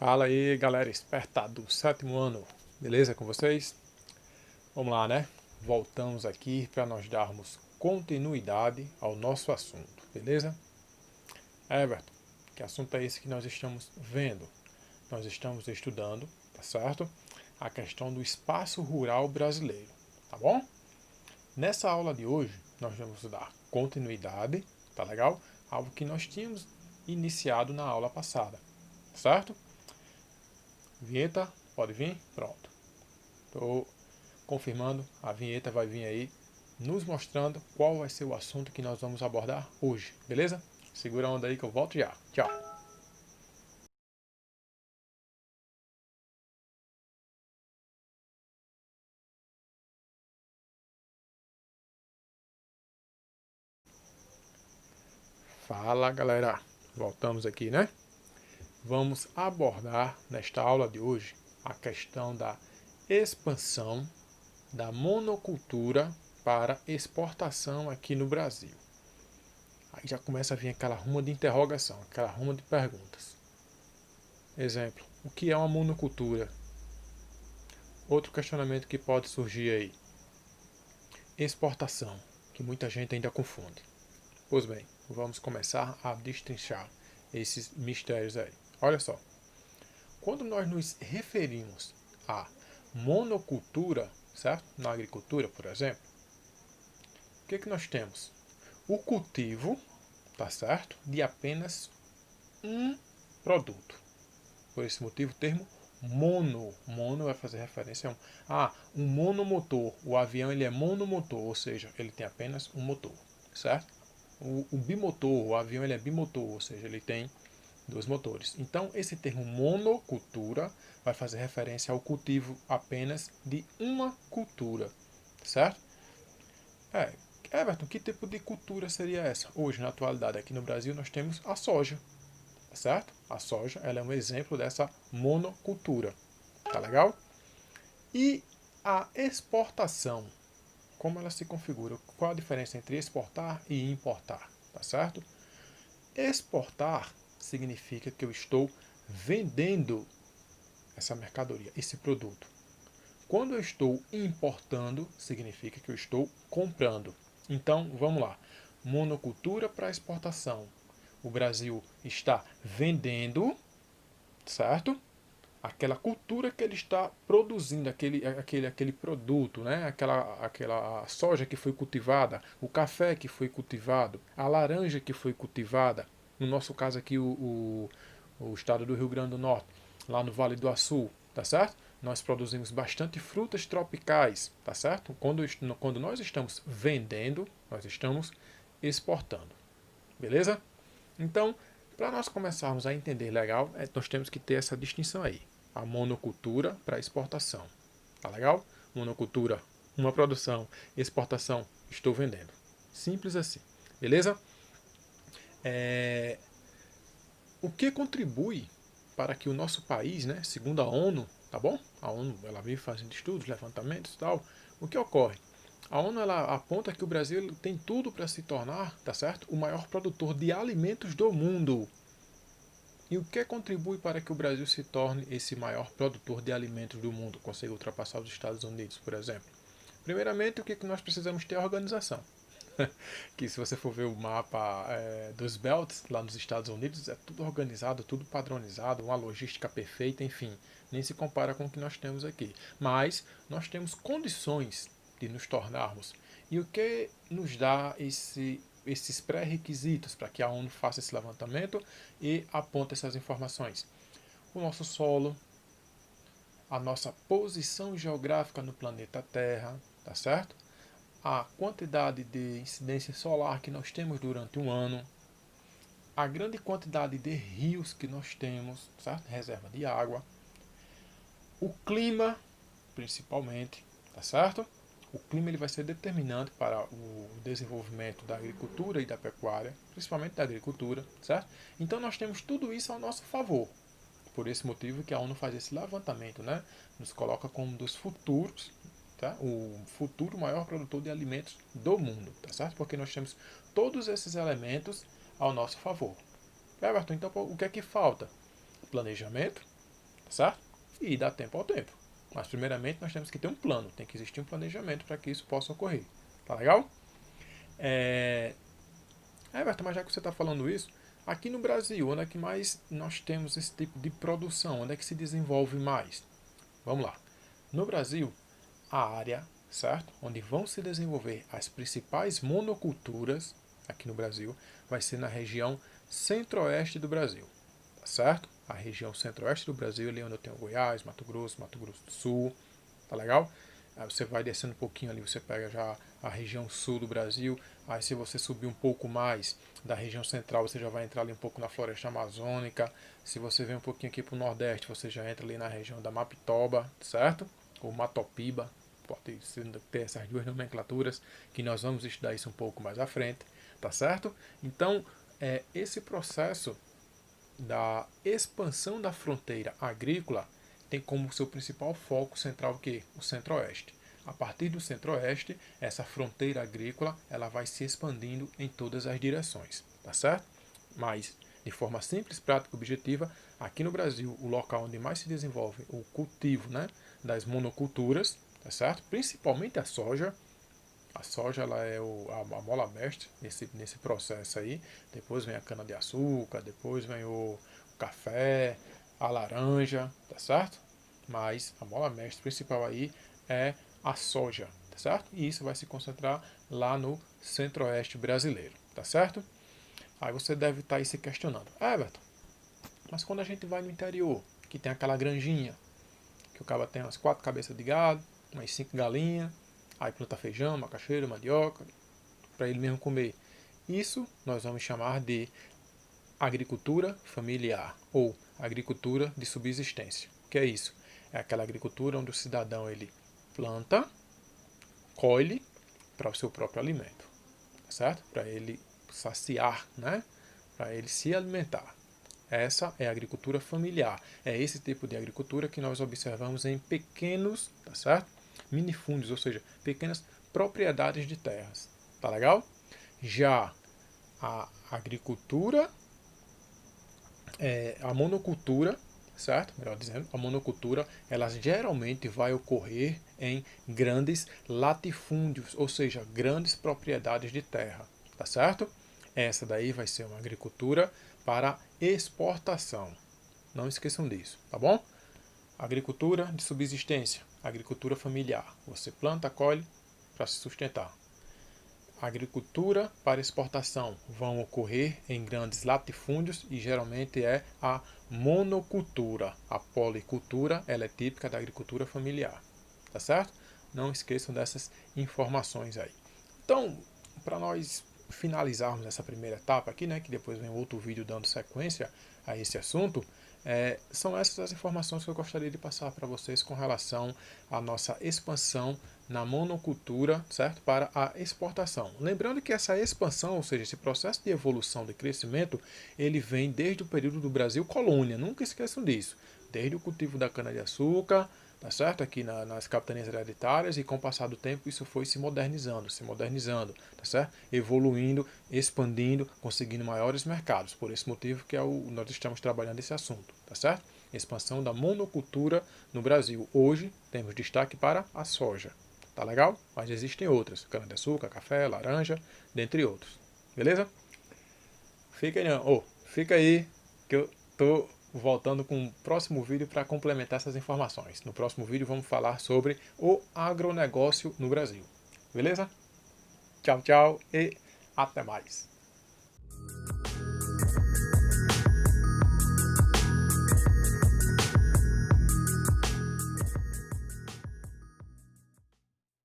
Fala aí, galera esperta do sétimo ano, beleza com vocês? Vamos lá, né? Voltamos aqui para nós darmos continuidade ao nosso assunto, beleza? Everton, que assunto é esse que nós estamos vendo? Nós estamos estudando, tá certo? A questão do espaço rural brasileiro, tá bom? Nessa aula de hoje, nós vamos dar continuidade, tá legal? Algo que nós tínhamos iniciado na aula passada, certo? Vinheta, pode vir? Pronto. Estou confirmando, a vinheta vai vir aí, nos mostrando qual vai ser o assunto que nós vamos abordar hoje, beleza? Segura a onda aí que eu volto já. Tchau. Fala, galera. Voltamos aqui, né? Vamos abordar nesta aula de hoje a questão da expansão da monocultura para exportação aqui no Brasil. Aí já começa a vir aquela ruma de interrogação, aquela ruma de perguntas. Exemplo, o que é uma monocultura? Outro questionamento que pode surgir aí. Exportação, que muita gente ainda confunde. Pois bem, vamos começar a destrinchar esses mistérios aí. Olha só, quando nós nos referimos à monocultura, certo? Na agricultura, por exemplo, o que nós temos? O cultivo, tá certo? De apenas um produto. Por esse motivo, o termo mono. Mono vai fazer referência a um monomotor. O avião ele é monomotor, ou seja, ele tem apenas um motor, certo? O bimotor, o avião ele é bimotor, ou seja, ele tem dois motores. Então, esse termo monocultura vai fazer referência ao cultivo apenas de uma cultura, certo? Everton, que tipo de cultura seria essa? Hoje, na atualidade, aqui no Brasil, nós temos a soja, certo? A soja ela é um exemplo dessa monocultura, tá legal? E a exportação, como ela se configura? Qual a diferença entre exportar e importar, tá certo? Exportar significa que eu estou vendendo essa mercadoria, esse produto. Quando eu estou importando, significa que eu estou comprando. Então, vamos lá. Monocultura para exportação. O Brasil está vendendo, certo? Aquela cultura que ele está produzindo, aquele produto, né? aquela soja que foi cultivada, o café que foi cultivado, a laranja que foi cultivada, no nosso caso aqui o estado do Rio Grande do Norte, lá no Vale do Açu, tá certo? Nós produzimos bastante frutas tropicais, tá certo? Quando nós estamos vendendo, nós estamos exportando, beleza? Então, para nós começarmos a entender legal, nós temos que ter essa distinção aí. A monocultura para exportação. Tá legal? Monocultura, uma produção. Exportação, estou vendendo. Simples assim. Beleza? O que contribui para que o nosso país, né, segundo a ONU, tá bom? A ONU ela vive fazendo estudos, levantamentos e tal. O que ocorre? A ONU ela aponta que o Brasil tem tudo para se tornar, tá certo? O maior produtor de alimentos do mundo. E o que contribui para que o Brasil se torne esse maior produtor de alimentos do mundo, consiga ultrapassar os Estados Unidos, por exemplo? Primeiramente, o que nós precisamos ter é organização. Que se você for ver o mapa dos belts lá nos Estados Unidos, é tudo organizado, tudo padronizado, uma logística perfeita, enfim, nem se compara com o que nós temos aqui. Mas nós temos condições de nos tornarmos. E o que nos dá esses pré-requisitos para que a ONU faça esse levantamento e aponte essas informações? O nosso solo, a nossa posição geográfica no planeta Terra, tá certo? A quantidade de incidência solar que nós temos durante um ano, a grande quantidade de rios que nós temos, certo? Reserva de água, o clima, principalmente, tá certo? O clima ele vai ser determinante para o desenvolvimento da agricultura e da pecuária, principalmente da agricultura, certo? Então nós temos tudo isso ao nosso favor. Por esse motivo que a ONU faz esse levantamento, né? Nos coloca como um dos futuros, tá? O futuro maior produtor de alimentos do mundo, tá certo? Porque nós temos todos esses elementos ao nosso favor. Everton, então o que é que falta? Planejamento, certo? E dá tempo ao tempo. Mas primeiramente nós temos que ter um plano, tem que existir um planejamento para que isso possa ocorrer. Tá legal? Everton, mas já que você está falando isso, aqui no Brasil, onde é que mais nós temos esse tipo de produção? Onde é que se desenvolve mais? Vamos lá. No Brasil, a área, certo? Onde vão se desenvolver as principais monoculturas aqui no Brasil, vai ser na região centro-oeste do Brasil, tá certo? A região centro-oeste do Brasil, ali onde eu tenho Goiás, Mato Grosso do Sul, tá legal? Aí você vai descendo um pouquinho ali, você pega já a região sul do Brasil. Aí se você subir um pouco mais da região central, você já vai entrar ali um pouco na floresta amazônica. Se você vem um pouquinho aqui para o nordeste, você já entra ali na região da Mapitoba, certo? Ou Matopiba, pode ter essas duas nomenclaturas, que nós vamos estudar isso um pouco mais à frente, tá certo? Então, esse processo da expansão da fronteira agrícola tem como seu principal foco central o quê? O centro-oeste. A partir do centro-oeste, essa fronteira agrícola ela vai se expandindo em todas as direções, tá certo? Mas, de forma simples, prática e objetiva, aqui no Brasil, o local onde mais se desenvolve o cultivo, né, das monoculturas, tá certo? Principalmente a soja. A soja ela é a mola mestre nesse processo aí. Depois vem a cana-de-açúcar, depois vem o café, a laranja, tá certo? Mas a mola mestre principal aí é a soja, tá certo? E isso vai se concentrar lá no centro-oeste brasileiro, tá certo? Aí você deve estar aí se questionando, Everton, mas quando a gente vai no interior, que tem aquela granjinha, que o cara tem umas 4 cabeças de gado, umas 5 galinhas, aí planta feijão, macaxeira, mandioca, para ele mesmo comer. Isso nós vamos chamar de agricultura familiar ou agricultura de subsistência. O que é isso? É aquela agricultura onde o cidadão ele planta, colhe para o seu próprio alimento, certo? Para ele saciar, né? Para ele se alimentar. Essa é a agricultura familiar. É esse tipo de agricultura que nós observamos em pequenos, tá certo? Minifúndios, ou seja, pequenas propriedades de terras. Tá legal? Já a agricultura, a monocultura, certo? Melhor dizendo, a monocultura, ela geralmente vai ocorrer em grandes latifúndios, ou seja, grandes propriedades de terra, tá certo? Essa daí vai ser uma agricultura para exportação. Não esqueçam disso, tá bom? Agricultura de subsistência, agricultura familiar. Você planta, colhe para se sustentar. Agricultura para exportação vão ocorrer em grandes latifúndios e geralmente é a monocultura. A policultura ela é típica da agricultura familiar, tá certo? Não esqueçam dessas informações aí. Então, para nós finalizarmos essa primeira etapa aqui, né, que depois vem outro vídeo dando sequência a esse assunto, são essas as informações que eu gostaria de passar para vocês com relação à nossa expansão na monocultura, certo? Para a exportação. Lembrando que essa expansão, ou seja, esse processo de evolução, de crescimento, ele vem desde o período do Brasil colônia, nunca esqueçam disso. Desde o cultivo da cana-de-açúcar, tá certo? Aqui nas capitanias hereditárias, e com o passar do tempo isso foi se modernizando, tá certo? Evoluindo, expandindo, conseguindo maiores mercados. Por esse motivo que nós estamos trabalhando esse assunto, tá certo? Expansão da monocultura no Brasil. Hoje temos destaque para a soja. Tá legal? Mas existem outras, cana-de-açúcar, café, laranja, dentre outros. Beleza? Fica aí que eu tô voltando com o próximo vídeo para complementar essas informações. No próximo vídeo vamos falar sobre o agronegócio no Brasil. Beleza? Tchau, tchau e até mais.